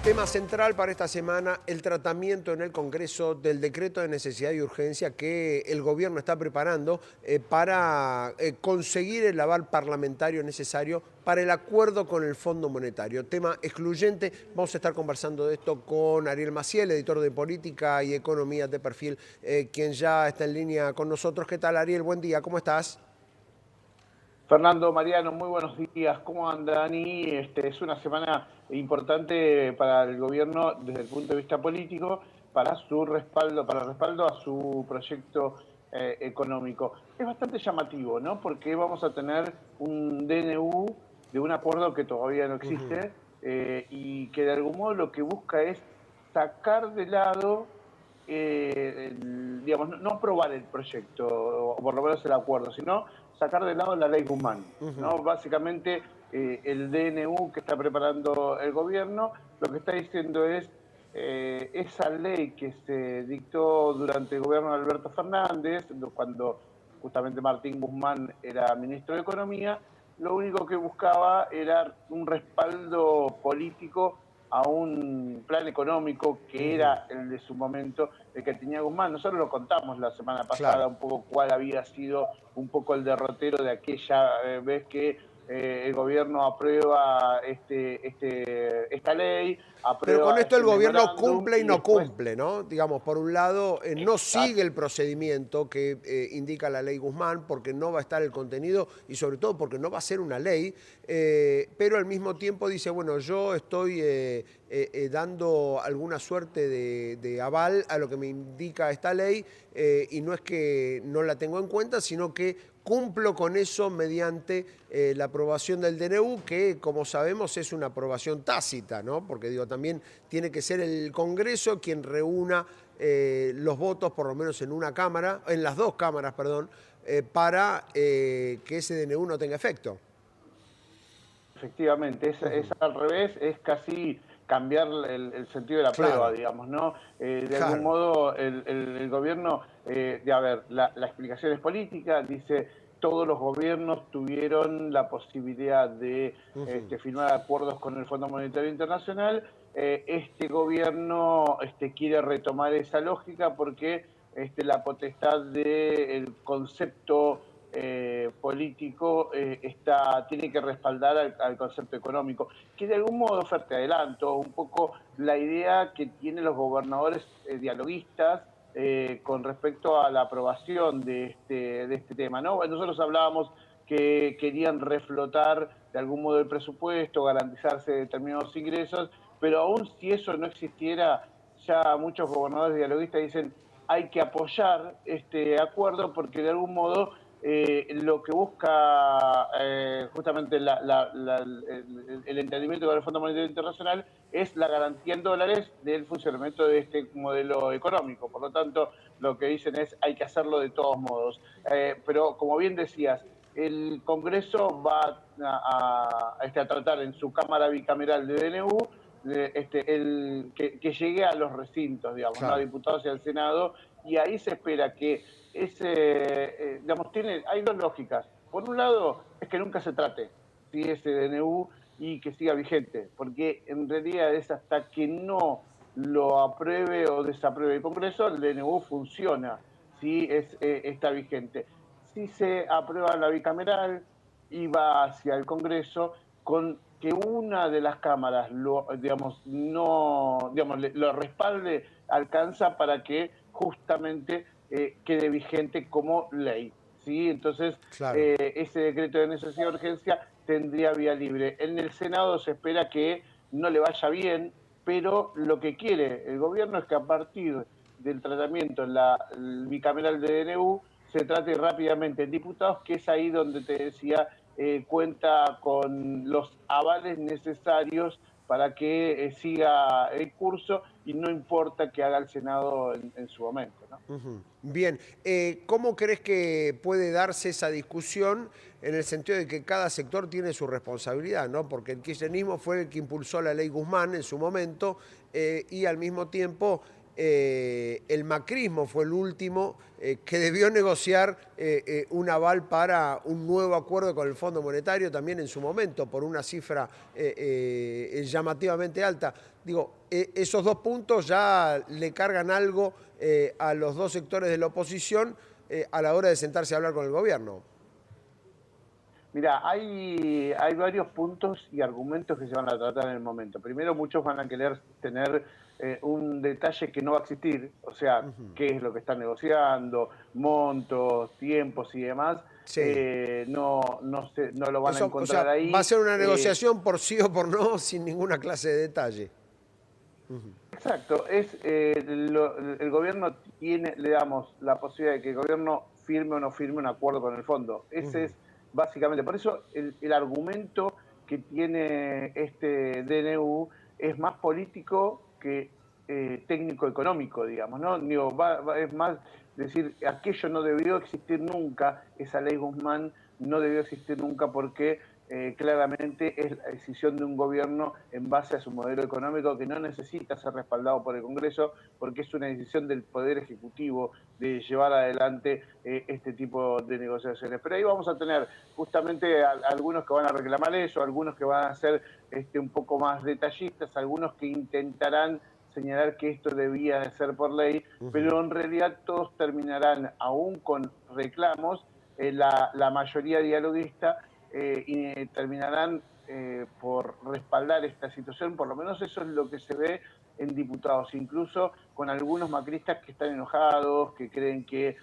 Tema central para esta semana, el tratamiento en el Congreso del decreto de necesidad y urgencia que el gobierno está preparando para conseguir el aval parlamentario necesario para el acuerdo con el Fondo Monetario. Tema excluyente, vamos a estar conversando de esto con Ariel Maciel, editor de Política y Economía de Perfil, quien ya está en línea con nosotros. ¿Qué tal, Ariel? Buen día, ¿cómo estás? Fernando, Mariano, muy buenos días. ¿Cómo andan? Y es una semana importante para el gobierno desde el punto de vista político, para su respaldo, para el respaldo a su proyecto económico. Es bastante llamativo, ¿no? Porque vamos a tener un DNU de un acuerdo que todavía no existe y que de algún modo lo que busca es sacar de lado digamos, no aprobar el proyecto, o por lo menos el acuerdo, sino sacar de lado la ley Guzmán, ¿no? Básicamente, el DNU que está preparando el gobierno, lo que está diciendo es esa ley que se dictó durante el gobierno de Alberto Fernández, cuando justamente Martín Guzmán era ministro de Economía, lo único que buscaba era un respaldo político a un plan económico que era el de su momento, el que tenía Guzmán. Nosotros lo contamos la semana pasada, Claro. un poco cuál había sido un poco el derrotero de aquella vez que el gobierno aprueba esta ley, Pero con aprueba esto el este gobierno memorándum cumple y y no después, cumple, ¿no? Digamos, por un lado, no sigue exacto, el procedimiento que indica la ley Guzmán porque no va a estar el contenido y sobre todo porque no va a ser una ley, pero al mismo tiempo dice, bueno, yo estoy dando alguna suerte de aval a lo que me indica esta ley y no es que no la tengo en cuenta, sino que cumplo con eso mediante la aprobación del DNU, que como sabemos es una aprobación tácita, ¿no? Porque digo, también tiene que ser el Congreso quien reúna los votos, por lo menos en una cámara, en las dos cámaras, perdón, para que ese DNU no tenga efecto. efectivamente, es al revés, es casi cambiar el sentido de la prueba, Claro, digamos, ¿no? De algún claro. modo, el gobierno, a ver, la explicación es política, dice, todos los gobiernos tuvieron la posibilidad de firmar acuerdos con el Fondo Monetario Internacional. Este gobierno quiere retomar esa lógica porque la potestad del concepto político tiene que respaldar al concepto económico, que de algún modo, Fer, te adelanto, un poco la idea que tienen los gobernadores dialoguistas con respecto a la aprobación de este tema, ¿no? Nosotros hablábamos que querían reflotar de algún modo el presupuesto, garantizarse determinados ingresos, pero aún si eso no existiera, ya muchos gobernadores dialoguistas dicen hay que apoyar este acuerdo porque de algún modo lo que busca justamente el entendimiento con el Fondo Monetario Internacional es la garantía en dólares del funcionamiento de este modelo económico. Por lo tanto, lo que dicen es hay que hacerlo de todos modos. Pero como bien decías, el Congreso va a tratar en su Cámara Bicameral de DNU que llegue a los recintos, digamos, ¿no? A Claro. diputados y al Senado, y ahí se espera que digamos, hay dos lógicas. Por un lado, es que nunca se trate, ¿sí? Ese DNU y que siga vigente, porque en realidad es hasta que no lo apruebe o desapruebe el Congreso, el DNU funciona, ¿sí? Está vigente. Si se aprueba la bicameral y va hacia el Congreso, con que una de las cámaras digamos, no, digamos, lo respalde, alcanza para que justamente quede vigente como ley. ¿Sí? Entonces, Claro. ese decreto de necesidad de urgencia tendría vía libre. En el Senado se espera que no le vaya bien, pero lo que quiere el gobierno es que a partir del tratamiento en la bicameral de DNU se trate rápidamente en diputados, que es ahí donde te decía, cuenta con los avales necesarios para que siga el curso y no importa que haga el Senado en su momento, ¿no? Bien, ¿cómo crees que puede darse esa discusión en el sentido de que cada sector tiene su responsabilidad, ¿no? Porque el kirchnerismo fue el que impulsó la ley Guzmán en su momento y al mismo tiempo el macrismo fue el último que debió negociar un aval para un nuevo acuerdo con el Fondo Monetario, también en su momento, por una cifra llamativamente alta. Digo, esos dos puntos ya le cargan algo a los dos sectores de la oposición a la hora de sentarse a hablar con el gobierno. Mira, hay varios puntos y argumentos que se van a tratar en el momento. Primero, muchos van a querer tener un detalle que no va a existir, o sea, qué es lo que están negociando, montos, tiempos y demás. Sí. No lo van a Eso, o sea, encontrar va a ahí. ser una negociación por sí o por no, sin ninguna clase de detalle. Exacto, el gobierno le damos la posibilidad de que el gobierno firme o no firme un acuerdo con el fondo. Ese es básicamente, por eso el argumento que tiene este DNU es más político que técnico-económico, digamos, ¿no? Digo, es más decir, aquello no debió existir nunca, esa ley Guzmán no debió existir nunca porque claramente es la decisión de un gobierno en base a su modelo económico que no necesita ser respaldado por el Congreso porque es una decisión del Poder Ejecutivo de llevar adelante este tipo de negociaciones. Pero ahí vamos a tener justamente algunos que van a reclamar eso, algunos que van a ser un poco más detallistas, algunos que intentarán señalar que esto debía de ser por ley, pero en realidad todos terminarán aún con reclamos, la mayoría dialoguista y terminarán por respaldar esta situación, por lo menos eso es lo que se ve en diputados, incluso con algunos macristas que están enojados, que creen que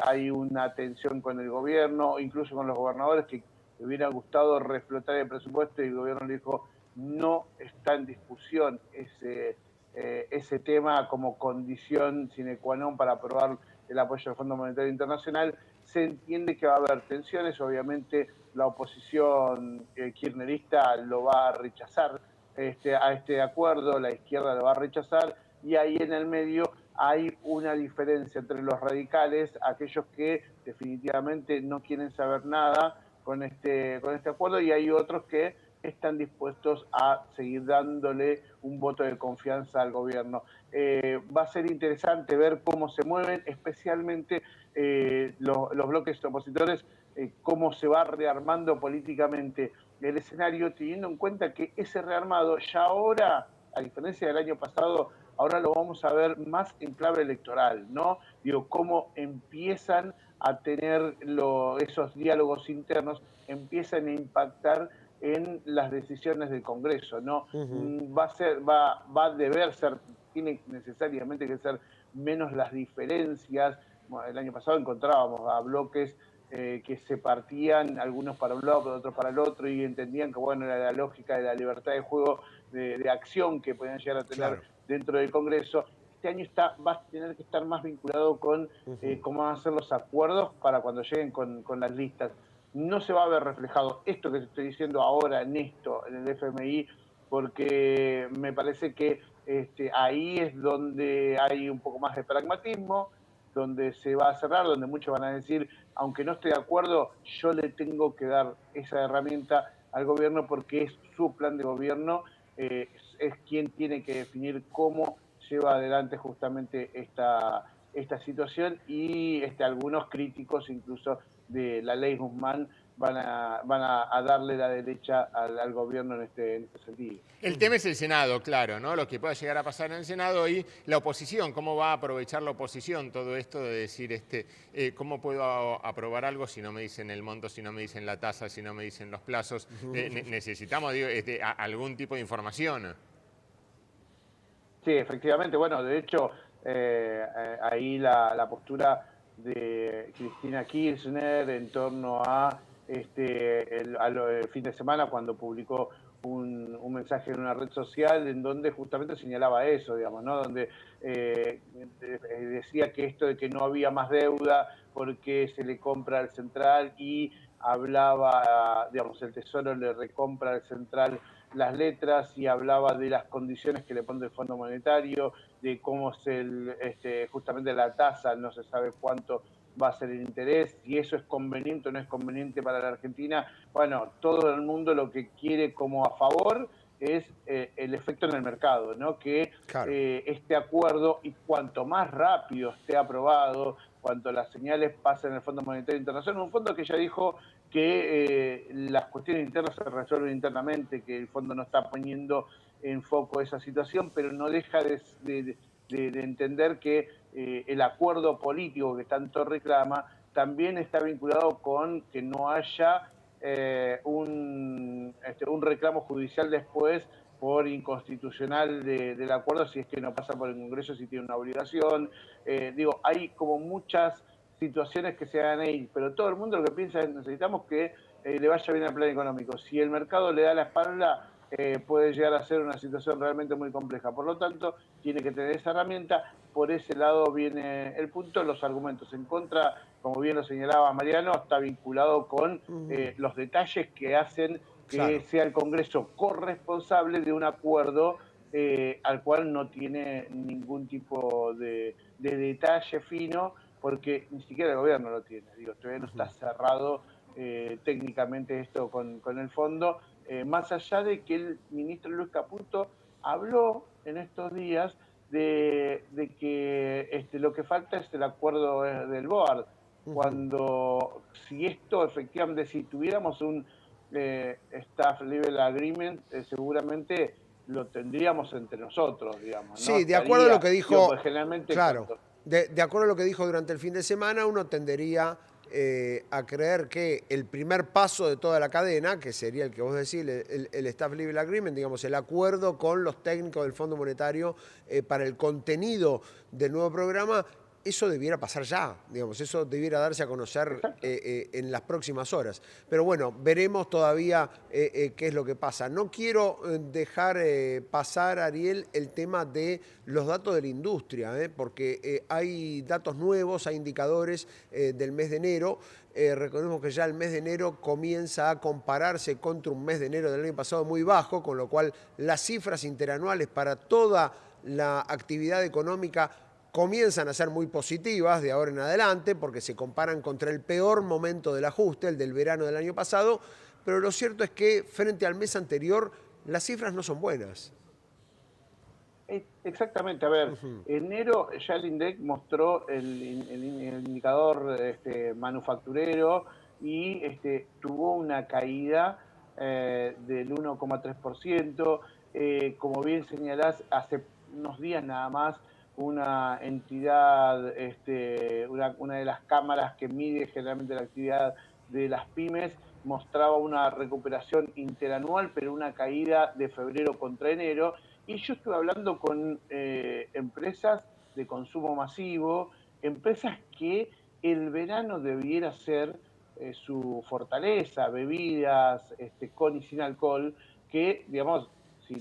hay una tensión con el gobierno, incluso con los gobernadores que le hubiera gustado reflotar el presupuesto y el gobierno le dijo no está en discusión ese tema como condición sine qua non para aprobar el apoyo al Fondo Monetario Internacional. Se entiende que va a haber tensiones, obviamente la oposición kirchnerista lo va a rechazar a este acuerdo, la izquierda lo va a rechazar, y ahí en el medio hay una diferencia entre los radicales, aquellos que definitivamente no quieren saber nada con este acuerdo, y hay otros que están dispuestos a seguir dándole un voto de confianza al gobierno. Va a ser interesante ver cómo se mueven, especialmente los bloques opositores, cómo se va rearmando políticamente el escenario, teniendo en cuenta que ese rearmado ya ahora, a diferencia del año pasado, ahora lo vamos a ver más en clave electoral, ¿no? Digo, cómo empiezan a tener esos diálogos internos, empiezan a impactar en las decisiones del Congreso, ¿no? Va a deber ser, tiene necesariamente que ser menos las diferencias. Bueno, el año pasado encontrábamos a bloques que se partían, algunos para un lado, otros para el otro, y entendían que bueno, era la lógica de la libertad de juego, de acción que podían llegar a tener Claro. dentro del Congreso. Este año va a tener que estar más vinculado con cómo van a ser los acuerdos para cuando lleguen con las listas. No se va a ver reflejado esto que te estoy diciendo ahora en el FMI, porque me parece que ahí es donde hay un poco más de pragmatismo, donde se va a cerrar, donde muchos van a decir, aunque no esté de acuerdo, yo le tengo que dar esa herramienta al gobierno porque es su plan de gobierno, es quien tiene que definir cómo lleva adelante justamente esta situación, y algunos críticos incluso de la ley Guzmán van a darle la derecha al gobierno en este sentido. El tema es el Senado, claro, ¿no? Lo que pueda llegar a pasar en el Senado y la oposición, cómo va a aprovechar la oposición todo esto de decir, ¿cómo puedo aprobar algo si no me dicen el monto, si no me dicen la tasa, si no me dicen los plazos? Necesitamos algún tipo de información. Sí, efectivamente, bueno, de hecho, ahí la postura de Cristina Kirchner en torno a el fin de semana, cuando publicó un mensaje en una red social en donde justamente señalaba eso, digamos, ¿no? Donde decía que esto de que no había más deuda porque se le compra al central, y hablaba, digamos, el Tesoro le recompra al central las letras, y hablaba de las condiciones que le pone el Fondo Monetario, de cómo es justamente la tasa, no se sabe cuánto va a ser el interés, si eso es conveniente o no es conveniente para la Argentina. Bueno, todo el mundo lo que quiere como a favor, es el efecto en el mercado, ¿no? Que Claro. este acuerdo, y cuanto más rápido esté aprobado, cuanto las señales pasen en el Fondo Monetario Internacional, un fondo que ya dijo que las cuestiones internas se resuelven internamente, que el fondo no está poniendo en foco esa situación, pero no deja de entender que el acuerdo político que tanto reclama también está vinculado con que no haya un reclamo judicial después por inconstitucional del acuerdo si es que no pasa por el Congreso, si tiene una obligación. Digo, hay como muchas situaciones que se van a ir, pero todo el mundo lo que piensa es necesitamos que le vaya bien al plan económico. Si el mercado le da la espalda, puede llegar a ser una situación realmente muy compleja. Por lo tanto, tiene que tener esa herramienta. Por ese lado viene el punto. Los argumentos en contra, como bien lo señalaba Mariano, está vinculado con los detalles que hacen que Claro. sea el Congreso corresponsable de un acuerdo al cual no tiene ningún tipo de detalle fino, porque ni siquiera el gobierno lo tiene. Digo, todavía no está cerrado técnicamente esto con el fondo, más allá de que el ministro Luis Caputo habló en estos días de que lo que falta es el acuerdo del BOARD, cuando si esto efectivamente, si tuviéramos un Staff Level Agreement, seguramente lo tendríamos entre nosotros, digamos, ¿no? Sí, de acuerdo a lo Estaría, que digo, pues dijo, generalmente claro, cuando... de acuerdo a lo que dijo durante el fin de semana, uno tendería a creer que el primer paso de toda la cadena, que sería el que vos decís, el Staff Level Agreement, digamos, el acuerdo con los técnicos del Fondo Monetario para el contenido del nuevo programa, eso debiera pasar ya, digamos, eso debiera darse a conocer Exacto. en las próximas horas. Pero bueno, veremos todavía qué es lo que pasa. No quiero dejar pasar, Ariel, el tema de los datos de la industria, porque hay datos nuevos, hay indicadores del mes de enero. Recordemos que ya el mes de enero comienza a compararse contra un mes de enero del año pasado muy bajo, con lo cual las cifras interanuales para toda la actividad económica comienzan a ser muy positivas de ahora en adelante porque se comparan contra el peor momento del ajuste, el del verano del año pasado, pero lo cierto es que frente al mes anterior las cifras no son buenas. Exactamente, a ver, enero ya el INDEC mostró el indicador manufacturero y tuvo una caída del 1,3%. Como bien señalás, hace unos días nada más una entidad, una de las cámaras que mide generalmente la actividad de las pymes, mostraba una recuperación interanual, pero una caída de febrero contra enero. Y yo estuve hablando con empresas de consumo masivo, empresas que el verano debiera ser su fortaleza, bebidas con y sin alcohol, que, digamos, si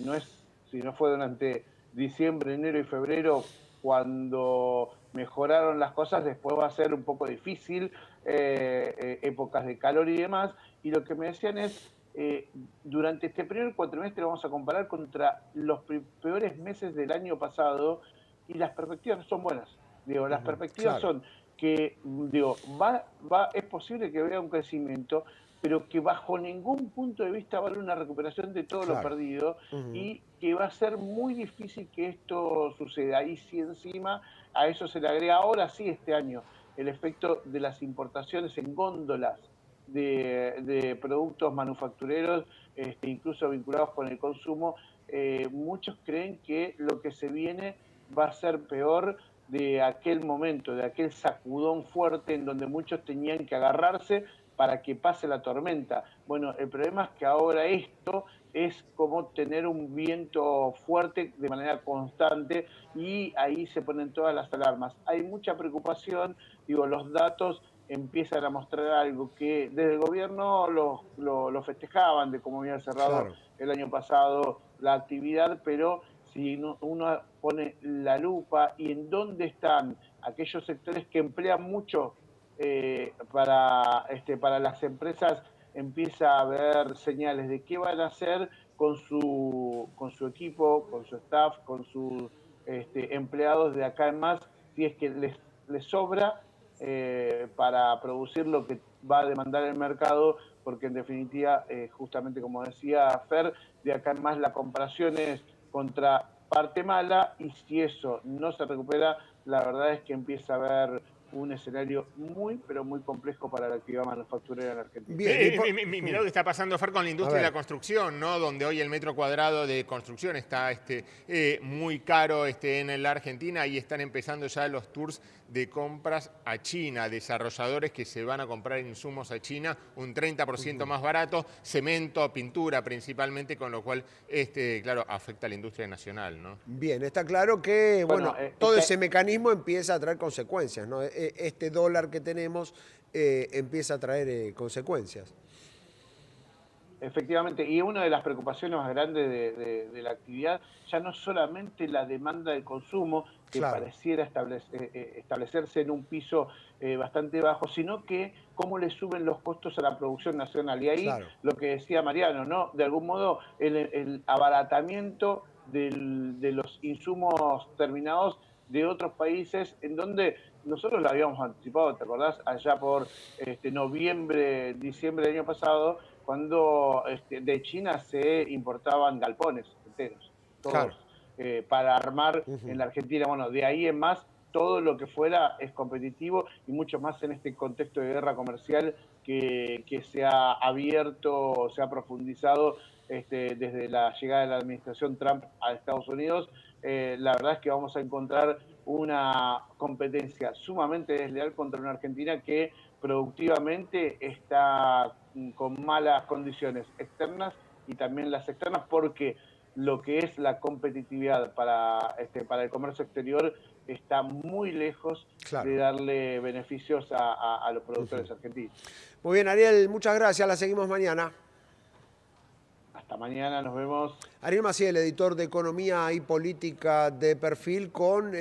no fue durante diciembre, enero y febrero, cuando mejoraron las cosas, después va a ser un poco difícil, épocas de calor y demás. Y lo que me decían es, durante este primer cuatrimestre vamos a comparar contra los peores meses del año pasado y las perspectivas son buenas. Digo, las perspectivas Claro. son que, digo, es posible que vea un crecimiento, pero que bajo ningún punto de vista va a haber una recuperación de todo lo Claro. perdido y que va a ser muy difícil que esto suceda. Y si encima a eso se le agrega ahora sí este año el efecto de las importaciones en góndolas de productos manufactureros, incluso vinculados con el consumo, muchos creen que lo que se viene va a ser peor de aquel momento, de aquel sacudón fuerte en donde muchos tenían que agarrarse para que pase la tormenta. Bueno, el problema es que ahora esto es como tener un viento fuerte de manera constante y ahí se ponen todas las alarmas. Hay mucha preocupación, digo, los datos empiezan a mostrar algo que desde el gobierno lo festejaban de cómo había cerrado Claro. el año pasado la actividad, pero si uno pone la lupa y en dónde están aquellos sectores que emplean mucho para las empresas, empieza a haber señales de qué van a hacer con su equipo, con su staff, con sus empleados de acá en más, si es que les sobra para producir lo que va a demandar el mercado porque en definitiva, justamente como decía Fer, de acá en más la comparación es contra parte mala, y si eso no se recupera, la verdad es que empieza a haber un escenario muy, pero muy complejo para la actividad manufacturera en Argentina. Bien, Mirá lo que está pasando, Fer, con la a industria de la ver, construcción, ¿no? Donde hoy el metro cuadrado de construcción está muy caro en la Argentina, y están empezando ya los tours de compras a China, desarrolladores que se van a comprar insumos a China un 30% más barato, cemento, pintura principalmente, con lo cual, claro, afecta a la industria nacional, ¿no? bien, está claro que, Bueno, bueno, todo ese mecanismo empieza a traer consecuencias, ¿no? Este dólar que tenemos empieza a traer consecuencias. efectivamente, y una de las preocupaciones más grandes de la actividad ya no es solamente la demanda de consumo, que Claro, pareciera establecerse en un piso bastante bajo, sino que cómo le suben los costos a la producción nacional. Y ahí claro, lo que decía Mariano, ¿no? De algún modo el abaratamiento de los insumos terminados de otros países, en donde nosotros lo habíamos anticipado, ¿te acordás? Allá por noviembre, diciembre del año pasado, cuando de China se importaban galpones enteros, claro. todos, para armar en Ujú. la Argentina. Bueno, de ahí en más, todo lo que fuera es competitivo, y mucho más en este contexto de guerra comercial que se ha abierto, se ha profundizado desde la llegada de la administración Trump a Estados Unidos. La verdad es que vamos a encontrar una competencia sumamente desleal contra una Argentina que productivamente está con malas condiciones externas y también las externas, porque lo que es la competitividad para el comercio exterior está muy lejos de Claro. darle beneficios a los productores argentinos. Muy bien, Ariel, muchas gracias. La seguimos mañana. Hasta mañana, nos vemos. Ariel Maciel, editor de Economía y Política de Perfil, con